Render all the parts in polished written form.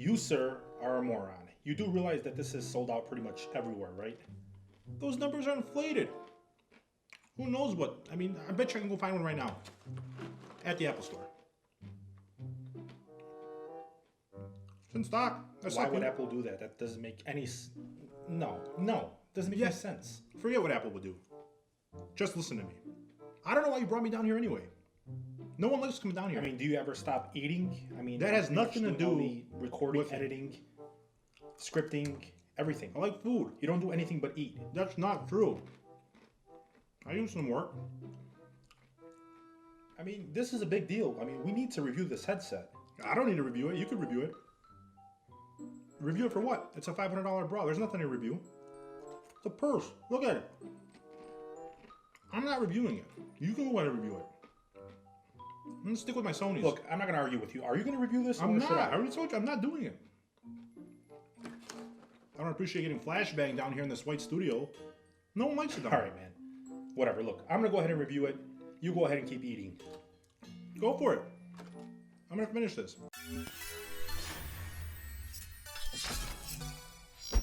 You, sir, are a moron. You do realize that this is sold out pretty much everywhere, right? Those numbers are inflated. Who knows what? I mean, I bet you I can go find one right now at the Apple Store. It's in stock. Why would Apple do that? That doesn't make any... No. Doesn't make any sense. Forget what Apple would do. Just listen to me. I don't know why you brought me down here anyway. No one likes coming down here. I mean, do you ever stop eating? I mean, that has nothing to do with recording, editing, scripting, everything. I like food. You don't do anything but eat. That's not true. I do some work. I mean, this is a big deal. I mean, we need to review this headset. I don't need to review it. You can review it. Review it for what? It's a $500 bra. There's nothing to review. It's a purse. Look at it. I'm not reviewing it. You can go ahead and review it. I'm going to stick with my Sonys. Look, I'm not going to argue with you. Are you going to review this? I'm not. I already told you I'm not doing it. I don't appreciate getting flashbang down here in this white studio. No one likes it down here. All right, man. Whatever. Look, I'm going to go ahead and review it. You go ahead and keep eating. Go for it. I'm going to finish this.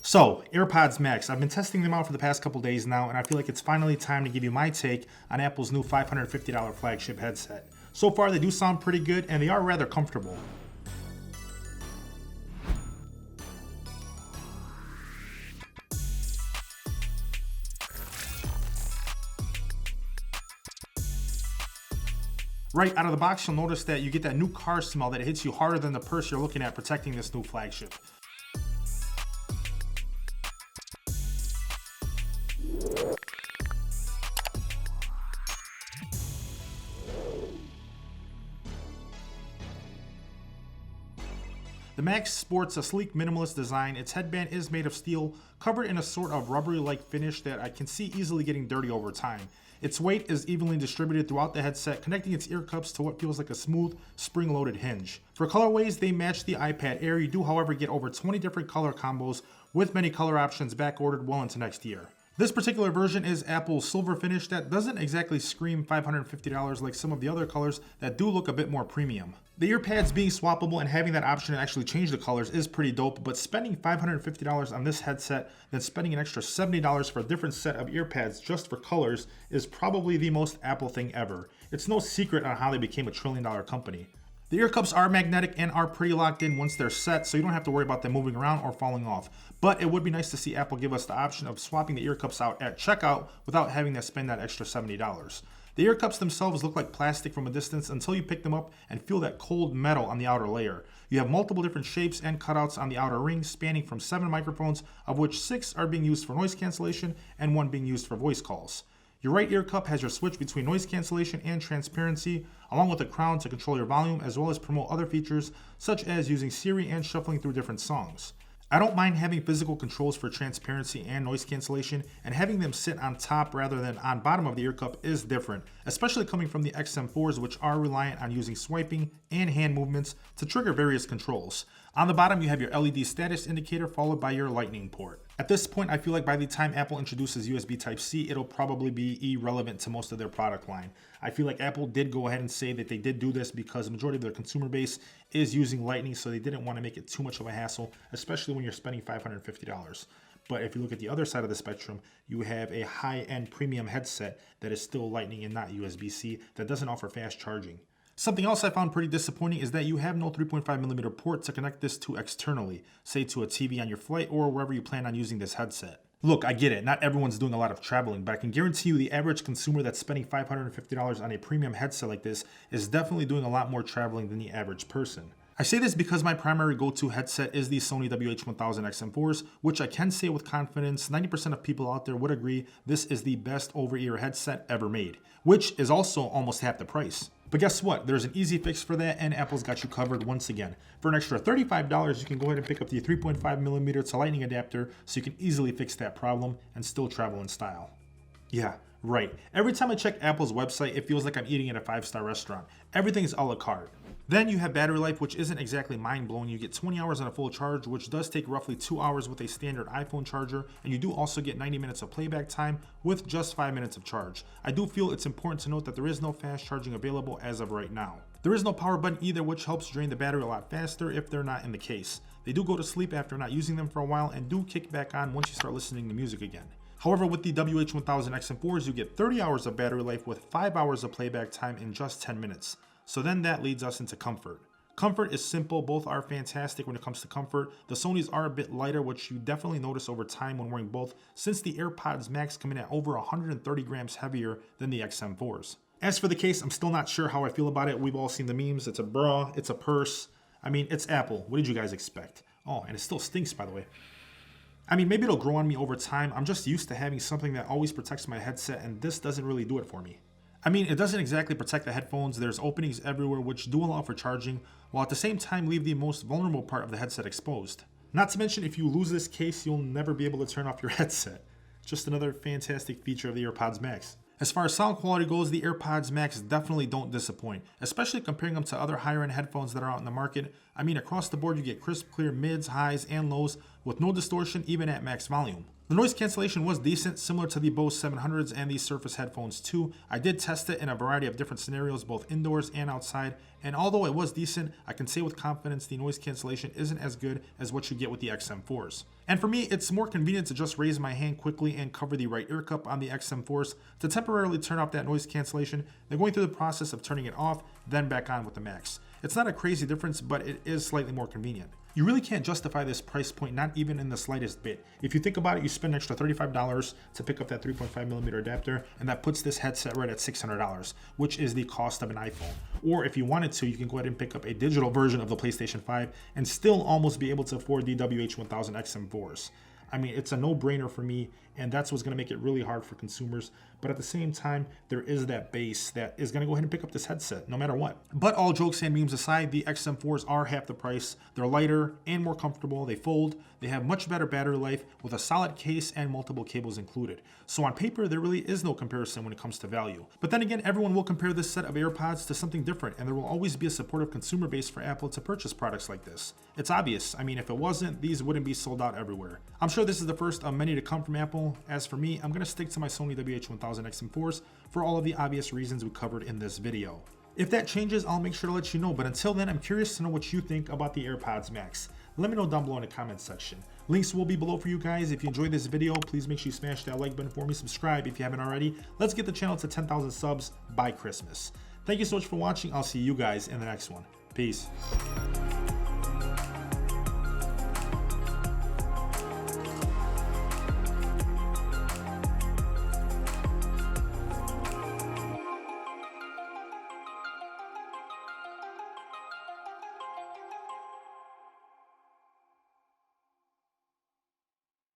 So, Airpods Max. I've been testing them out for the past couple days now, and I feel like it's finally time to give you my take on Apple's new $550 flagship headset. So far, they do sound pretty good, and they are rather comfortable. Right out of the box, you'll notice that you get that new car smell that hits you harder than the purse you're looking at protecting this new flagship. The Max sports a sleek minimalist design. Its headband is made of steel, covered in a sort of rubbery-like finish that I can see easily getting dirty over time. Its weight is evenly distributed throughout the headset, connecting its ear cups to what feels like a smooth, spring-loaded hinge. For colorways, they match the iPad Air. You do, however, get over 20 different color combos, with many color options back-ordered well into next year. This particular version is Apple's silver finish that doesn't exactly scream $550 like some of the other colors that do look a bit more premium. The ear pads being swappable and having that option to actually change the colors is pretty dope, but spending $550 on this headset, then spending an extra $70 for a different set of ear pads just for colors is probably the most Apple thing ever. It's no secret on how they became a $1 trillion company. The ear cups are magnetic and are pretty locked in once they're set, so you don't have to worry about them moving around or falling off. But it would be nice to see Apple give us the option of swapping the ear cups out at checkout without having to spend that extra $70. The ear cups themselves look like plastic from a distance until you pick them up and feel that cold metal on the outer layer. You have multiple different shapes and cutouts on the outer ring, spanning from 7 microphones, of which 6 are being used for noise cancellation and 1 being used for voice calls. Your right ear cup has your switch between noise cancellation and transparency, along with a crown to control your volume, as well as promote other features, such as using Siri and shuffling through different songs. I don't mind having physical controls for transparency and noise cancellation, and having them sit on top rather than on bottom of the ear cup is different, especially coming from the XM4s, which are reliant on using swiping and hand movements to trigger various controls. On the bottom, you have your LED status indicator followed by your lightning port. At this point, I feel like by the time Apple introduces USB Type-C, it'll probably be irrelevant to most of their product line. I feel like Apple did go ahead and say that they did do this because the majority of their consumer base is using Lightning, so they didn't want to make it too much of a hassle, especially when you're spending $550. But if you look at the other side of the spectrum, you have a high-end premium headset that is still Lightning and not USB-C that doesn't offer fast charging. Something else I found pretty disappointing is that you have no 3.5mm port to connect this to externally, say to a TV on your flight or wherever you plan on using this headset. Look, I get it, not everyone's doing a lot of traveling, but I can guarantee you the average consumer that's spending $550 on a premium headset like this is definitely doing a lot more traveling than the average person. I say this because my primary go-to headset is the Sony WH1000 XM4s, which I can say with confidence 90% of people out there would agree this is the best over-ear headset ever made, which is also almost half the price. But guess what? There's an easy fix for that, and Apple's got you covered once again. For an extra $35, you can go ahead and pick up the 3.5mm to Lightning adapter so you can easily fix that problem and still travel in style. Yeah, right. Every time I check Apple's website, it feels like I'm eating at a 5-star restaurant. Everything's a la carte. Then you have battery life, which isn't exactly mind-blowing. You get 20 hours on a full charge, which does take roughly 2 hours with a standard iPhone charger, and you do also get 90 minutes of playback time with just 5 minutes of charge. I do feel it's important to note that there is no fast charging available as of right now. There is no power button either, which helps drain the battery a lot faster if they're not in the case. They do go to sleep after not using them for a while and do kick back on once you start listening to music again. However, with the WH1000 XM4s, you get 30 hours of battery life with 5 hours of playback time in just 10 minutes. So then that leads us into comfort. Comfort is simple, both are fantastic when it comes to comfort. The Sonys are a bit lighter, which you definitely notice over time when wearing both, since the Airpods Max come in at over 130 grams heavier than the XM4s. As for the case, I'm still not sure how I feel about it. We've all seen the memes. It's a bra, it's a purse. I mean, it's Apple. What did you guys expect? Oh, and it still stinks, by the way. I mean, maybe it'll grow on me over time. I'm just used to having something that always protects my headset, and this doesn't really do it for me. I mean, it doesn't exactly protect the headphones. There's openings everywhere which do allow for charging, while at the same time leave the most vulnerable part of the headset exposed. Not to mention, if you lose this case, you'll never be able to turn off your headset. Just another fantastic feature of the Airpods Max. As far as sound quality goes, the Airpods Max definitely don't disappoint, especially comparing them to other higher-end headphones that are out in the market. I mean, across the board, you get crisp, clear mids, highs, and lows with no distortion even at max volume. The noise cancellation was decent, similar to the Bose 700s and the Surface headphones too. I did test it in a variety of different scenarios, both indoors and outside, and although it was decent, I can say with confidence the noise cancellation isn't as good as what you get with the XM4s. And for me, it's more convenient to just raise my hand quickly and cover the right ear cup on the XM4s to temporarily turn off that noise cancellation than going through the process of turning it off, then back on with the Max. It's not a crazy difference, but it is slightly more convenient. You really can't justify this price point, not even in the slightest bit. If you think about it, you spend an extra $35 to pick up that 3.5mm adapter, and that puts this headset right at $600, which is the cost of an iPhone. Or if you wanted to, you can go ahead and pick up a digital version of the PlayStation 5 and still almost be able to afford the WH1000 XM4s. I mean, it's a no-brainer for me, and that's what's going to make it really hard for consumers. But at the same time, there is that base that is going to go ahead and pick up this headset no matter what. But all jokes and memes aside, the XM4s are half the price. They're lighter and more comfortable. They fold. They have much better battery life with a solid case and multiple cables included. So on paper, there really is no comparison when it comes to value. But then again, everyone will compare this set of AirPods to something different, and there will always be a supportive consumer base for Apple to purchase products like this. It's obvious. I mean, if it wasn't, these wouldn't be sold out everywhere. I'm sure this is the first of many to come from Apple. As for me, I'm going to stick to my Sony WH1000 XM4s for all of the obvious reasons we covered in this video. If that changes, I'll make sure to let you know, but until then, I'm curious to know what you think about the Airpods Max. Let me know down below in the comments section. Links will be below for you guys. If you enjoyed this video, please make sure you smash that like button for me, subscribe if you haven't already. Let's get the channel to 10,000 subs by Christmas. Thank you so much for watching. I'll see you guys in the next one. Peace.